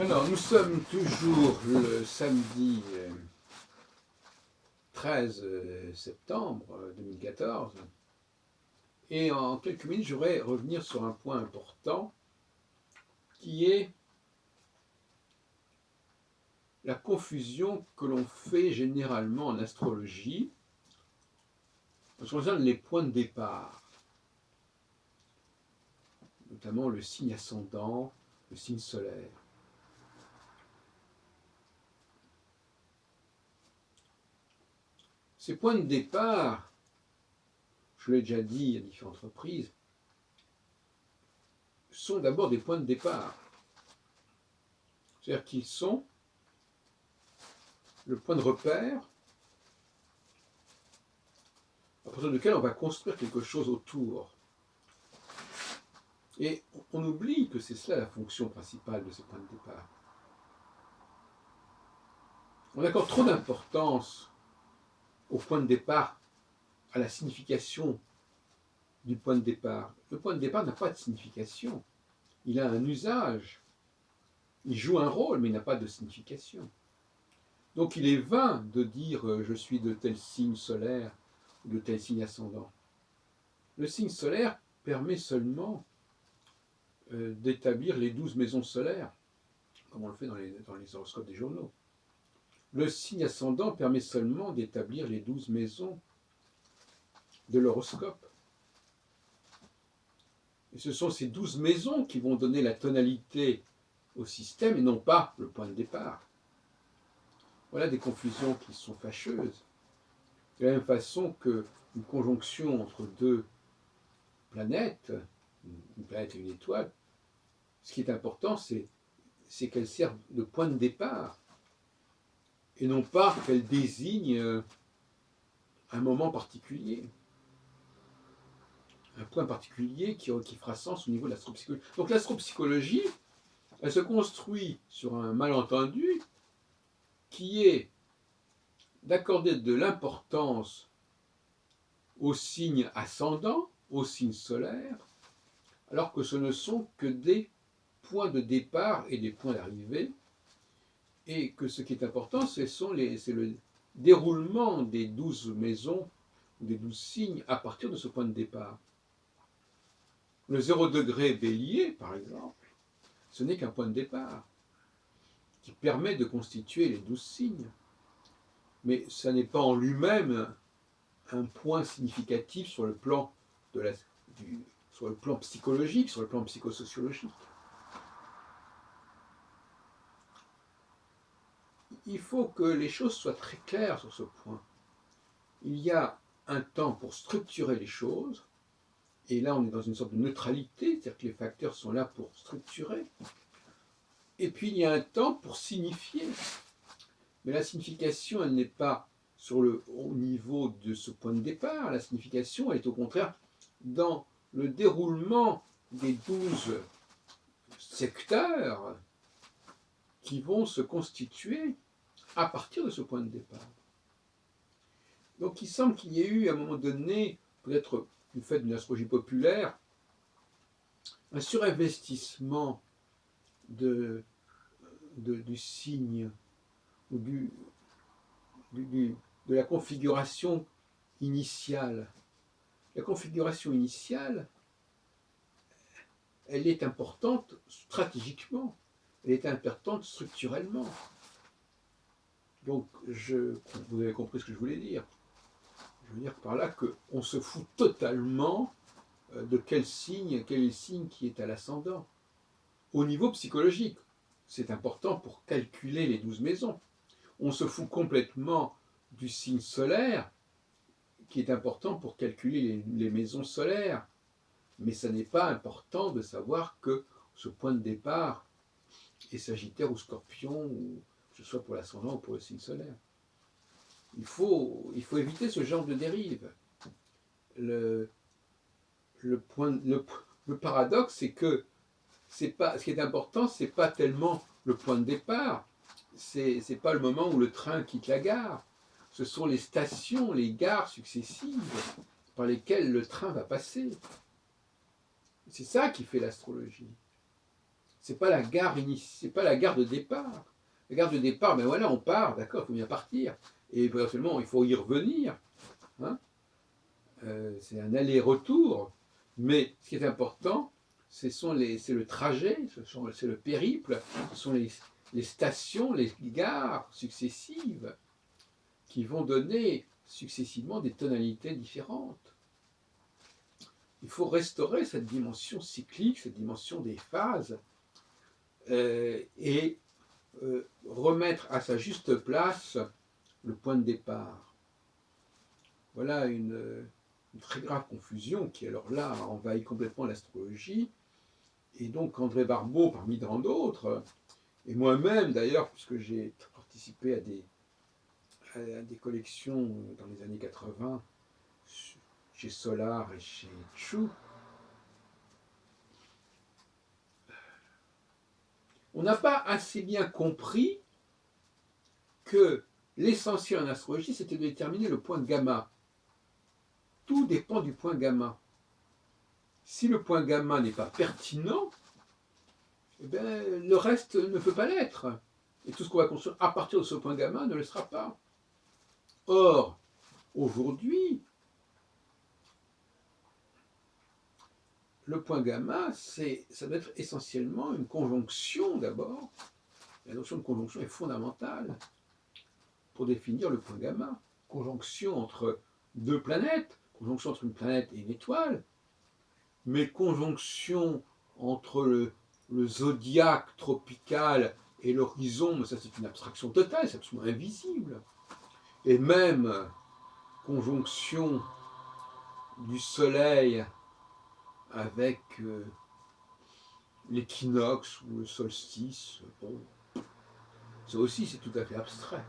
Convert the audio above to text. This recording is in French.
Alors, nous sommes toujours le samedi 13 septembre 2014 et en quelques minutes, je voudrais revenir sur un point important qui est la confusion que l'on fait généralement en astrologie en ce qui concerne les points de départ, notamment le signe ascendant, le signe solaire. Ces points de départ, je l'ai déjà dit à différentes reprises, sont d'abord des points de départ. C'est-à-dire qu'ils sont le point de repère à partir duquel on va construire quelque chose autour. Et on oublie que c'est cela la fonction principale de ces points de départ. On accorde trop d'importance au point de départ, à la signification du point de départ. Le point de départ n'a pas de signification. Il a un usage. Il joue un rôle, mais il n'a pas de signification. Donc il est vain de dire je suis de tel signe solaire ou de tel signe ascendant. Le signe solaire permet seulement d'établir les 12 maisons solaires, comme on le fait dans les horoscopes des journaux. Le signe ascendant permet seulement d'établir les 12 maisons de l'horoscope. Et ce sont ces 12 maisons qui vont donner la tonalité au système et non pas le point de départ. Voilà des confusions qui sont fâcheuses. De la même façon qu'une conjonction entre deux planètes, une planète et une étoile, ce qui est important, c'est qu'elles servent de point de départ et non pas qu'elles désignent un moment particulier, un point particulier qui fera sens au niveau de l'astropsychologie. Donc l'astropsychologie, elle se construit sur un malentendu qui est d'accorder de l'importance aux signes ascendants, aux signes solaires, alors que ce ne sont que des points de départ et des points d'arrivée, et que ce qui est important, c'est le déroulement des 12 maisons, des 12 signes à partir de ce point de départ. Le 0 degré bélier, par exemple, ce n'est qu'un point de départ qui permet de constituer les 12 signes. Mais ça n'est pas en lui-même un point significatif sur le plan, sur le plan psychologique, sur le plan psychosociologique. Il faut que les choses soient très claires sur ce point. Il y a un temps pour structurer les choses, et là on est dans une sorte de neutralité, c'est-à-dire que les facteurs sont là pour structurer, et puis il y a un temps pour signifier. Mais la signification, elle n'est pas au niveau de ce point de départ, la signification, elle est au contraire dans le déroulement des 12 secteurs qui vont se constituer à partir de ce point de départ. Donc il semble qu'il y ait eu à un moment donné, peut-être du fait d'une astrologie populaire, un surinvestissement du signe ou de la configuration initiale. La configuration initiale, elle est importante stratégiquement, elle est importante structurellement. Donc, vous avez compris ce que je voulais dire. Je veux dire par là qu'on se fout totalement de quel est le signe qui est à l'ascendant. Au niveau psychologique, c'est important pour calculer les 12 maisons. On se fout complètement du signe solaire, qui est important pour calculer les maisons solaires. Mais ça n'est pas important de savoir que ce point de départ est Sagittaire ou Scorpion, ou que ce soit pour l'ascendant ou pour le signe solaire. Il faut éviter ce genre de dérive. Le paradoxe, c'est que ce qui est important, c'est pas tellement le point de départ, c'est pas le moment où le train quitte la gare. Ce sont les stations, les gares successives par lesquelles le train va passer. C'est ça qui fait l'astrologie. C'est pas la gare c'est pas la gare de départ. La gare de départ, ben voilà, on part, d'accord, il faut bien partir. Et éventuellement, il faut y revenir. Hein. C'est un aller-retour. Mais ce qui est important, c'est le trajet, c'est le périple, ce sont les stations, les gares successives qui vont donner successivement des tonalités différentes. Il faut restaurer cette dimension cyclique, cette dimension des phases, et remettre à sa juste place le point de départ. Voilà une très grave confusion qui, alors là, envahit complètement l'astrologie. Et donc André Barbeau, parmi tant d'autres, et moi-même d'ailleurs, puisque j'ai participé à des collections dans les années 80, chez Solar et chez Chou, on n'a pas assez bien compris que l'essentiel en astrologie, c'était de déterminer le point gamma. Tout dépend du point gamma. Si le point gamma n'est pas pertinent, eh bien, le reste ne peut pas l'être. Et tout ce qu'on va construire à partir de ce point gamma ne le sera pas. Or, aujourd'hui, le point gamma, ça doit être essentiellement une conjonction d'abord. La notion de conjonction est fondamentale pour définir le point gamma. Conjonction entre deux planètes, conjonction entre une planète et une étoile, mais conjonction entre le zodiaque tropical et l'horizon, ça c'est une abstraction totale, c'est absolument invisible. Et même conjonction du soleil avec l'équinoxe ou le solstice, bon, ça aussi c'est tout à fait abstrait.